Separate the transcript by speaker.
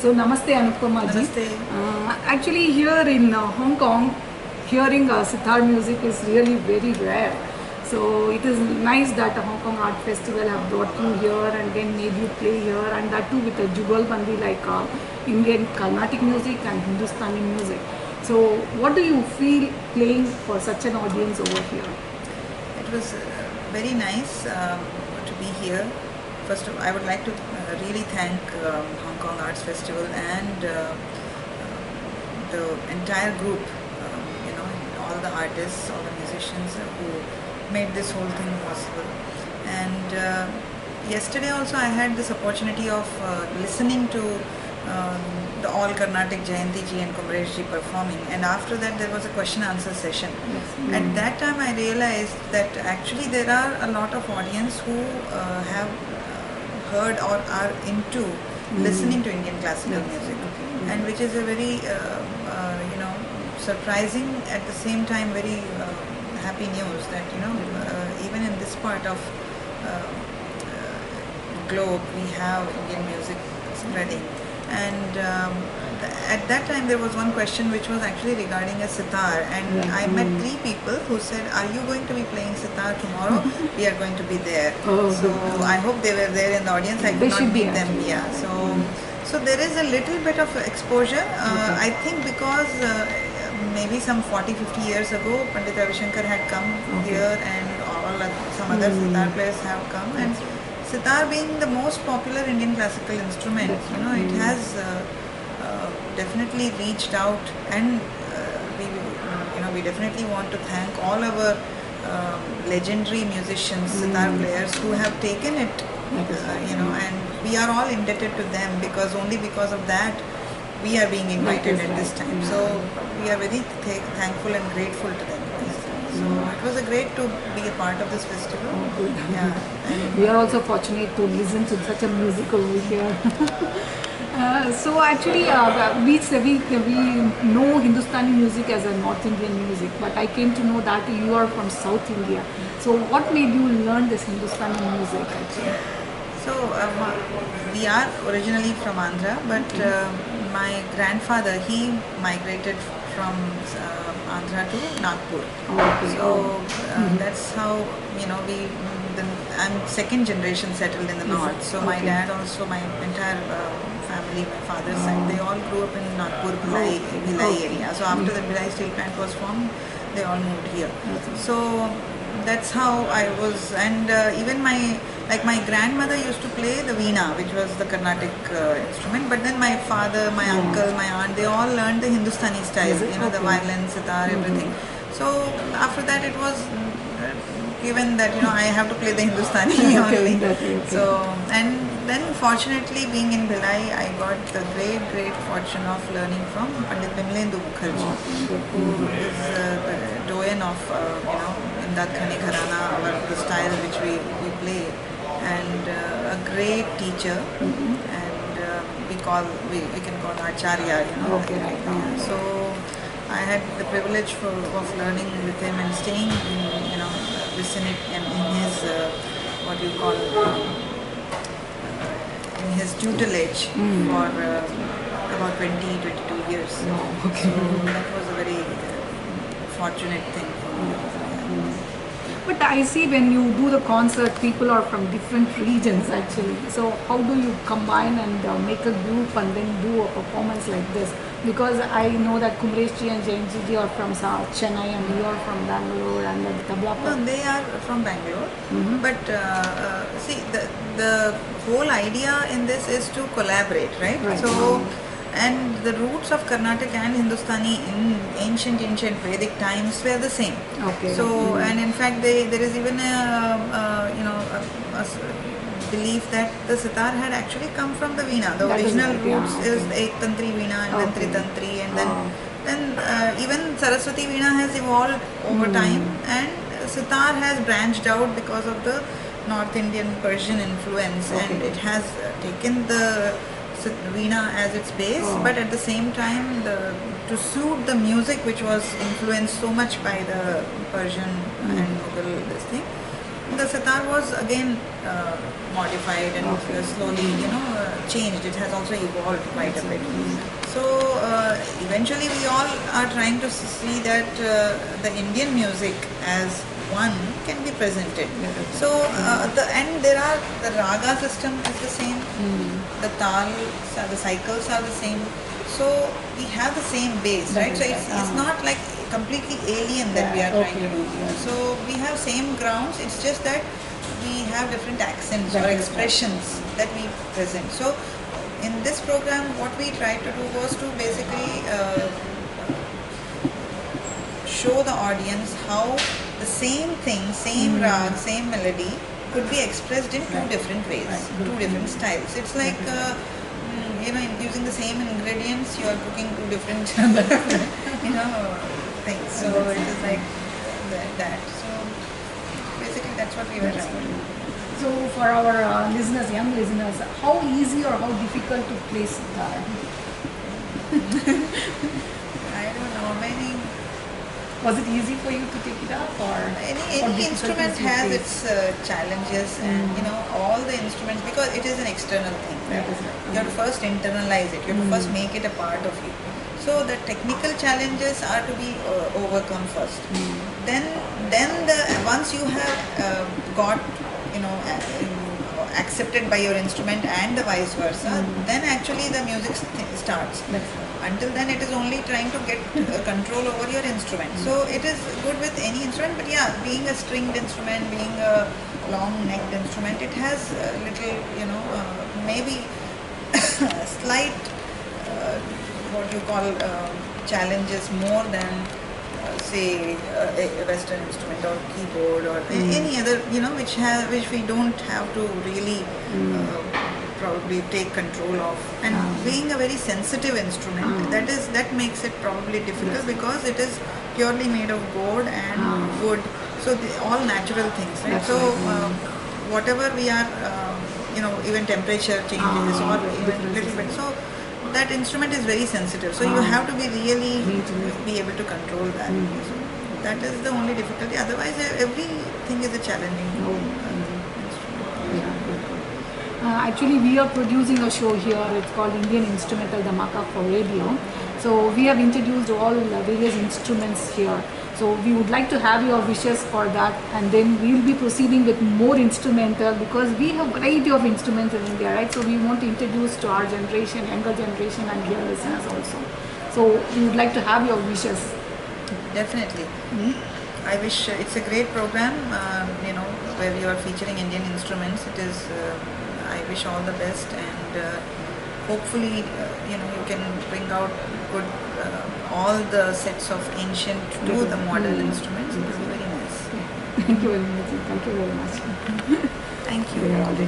Speaker 1: So Namaste Anupama ji.
Speaker 2: Namaste.
Speaker 1: Actually here in Hong Kong, hearing sitar music is really very rare. So it is nice that the Hong Kong Art Festival have brought you here and then made you play here, and that too with a jugalbandi like Indian Carnatic music and Hindustani music. So what do you feel playing for such an audience over here?
Speaker 2: It was very nice to be here. First of all, I would like to really thank Hong Kong Arts Festival and the entire group, all the artists, all the musicians who made this whole thing possible. And yesterday also I had this opportunity of listening to the all Carnatic Jayanti ji and Kumresh ji performing, and after that there was a question answer session. Yes. At that time I realized that actually there are a lot of audience who have heard or are into listening to Indian classical music, and which is a very surprising, at the same time very happy news that even in this part of globe we have Indian music spreading. And at that time there was one question which was actually regarding a sitar, and I met 3 people who said, are you going to be playing sitar tomorrow? We are going to be there. So I hope they were there in the audience. I could not meet them. Yeah. So there is a little bit of exposure. I think because maybe some 40-50 years ago Pandit Ravi Shankar had come here, and some other sitar players have come, and sitar being the most popular Indian classical instrument, it has definitely reached out, and we definitely want to thank all our legendary musicians, sitar players who have taken it, and we are all indebted to them, because only because of that we are being invited at this time. So we are very thankful and grateful to them. So it was great to be a part of this festival. Yeah.
Speaker 1: We are also fortunate to listen to such a music over here. So actually, we know Hindustani music as a North Indian music, but I came to know that you are from South India. So what made you learn this Hindustani music actually?
Speaker 2: So we are originally from Andhra, but my grandfather, he migrated from Andhra to Nagpur. So that's how I'm second generation settled in the north. So my dad also, my entire family, my father's side, they all grew up in Nagpur, Bhilai area. So after the Bhilai steel plant was formed, they all moved here. So that's how I was, and even my grandmother used to play the veena, which was the Carnatic instrument, but then my father, my uncle, my aunt, they all learned the Hindustani style, the violin, sitar, everything. So after that it was given that I have to play the Hindustani only. So, and then fortunately being in Bhilai, I got the great fortune of learning from Pandit Bimlendu Mukherjee, who is the doyen of Imdad Khane Gharana, the style which we play, and a great teacher, and we can call Acharya, So I had the privilege of learning with him and staying in vicinity and in his what you call in his tutelage for about 22 years. So that was a very fortunate thing for me.
Speaker 1: But I see when you do the concert, people are from different regions actually. So how do you combine and make a group and then do a performance like this? Because I know that Kumresh ji and Jayanti ji are from Chennai, and you are from Bangalore, and the tabla.
Speaker 2: No, they are from Bangalore. But see, the whole idea in this is to collaborate, right? So, and the roots of Carnatic and Hindustani in ancient Vedic times were the same. So, and in fact, there is even a belief that the sitar had actually come from the veena. The original roots is the Ek-tantri veena and then Tri-tantri, and then even Saraswati veena has evolved over time, and sitar has branched out because of the North Indian Persian influence, and it has taken the veena as its base, but at the same time to suit the music which was influenced so much by the Persian and Mughal The sitar was again modified and slowly, changed. It has also evolved quite a bit. So eventually, we all are trying to see that the Indian music as one can be presented. So the raga system is the same. The tals, the cycles are the same. So we have the same base, right? So it's not like completely alien that we are trying to do. So we have same grounds. It's just that we have different accents or expressions that we present. So in this program, what we tried to do was to basically show the audience how the same thing, same rag, same melody could be expressed in two different ways, two different styles. It's like using the same ingredients, you are cooking two different things. So it is like that. So basically, that's what we were trying to do.
Speaker 1: So for our listeners, young listeners, how easy or how difficult to play sitar?
Speaker 2: I don't know. Many.
Speaker 1: Was it easy for you to take it up, or
Speaker 2: any instrument has its challenges, and all the instruments, because it is an external thing. Right? You have to first internalize it. You have to first make it a part of you. So the technical challenges are to be overcome first. Then once you have got accepted by your instrument and the vice versa, then actually the music starts. Until then, it is only trying to get control over your instrument. So it is good with any instrument, but yeah, being a stringed instrument, being a long-necked instrument, it has a little, maybe slight, what you call challenges more than say a Western instrument or keyboard or any other, which we don't have to really probably take control of. And being a very sensitive instrument, that makes it probably difficult, because it is purely made of gourd and wood, so all natural things, right? So whatever we are, even temperature changes or even little bit, so that instrument is very sensitive, so you have to be be able to control that. So that is the only difficulty. Otherwise, everything is a challenging
Speaker 1: Actually, we are producing a show here. It's called Indian Instrumental Dhamaka for radio. So we have introduced all various instruments here. So we would like to have your wishes for that, and then we will be proceeding with more instrumental, because we have variety of instruments in India, right? So we want to introduce to our generation, younger generation, and your listeners also. So we would like to have your wishes.
Speaker 2: Definitely. I wish it's a great program, where you are featuring Indian instruments. It is. I wish all the best, and hopefully, you can bring out good all the sets of ancient to the modern instruments. It will be very nice.
Speaker 1: Thank you very much. Thank you very much.
Speaker 2: Thank you.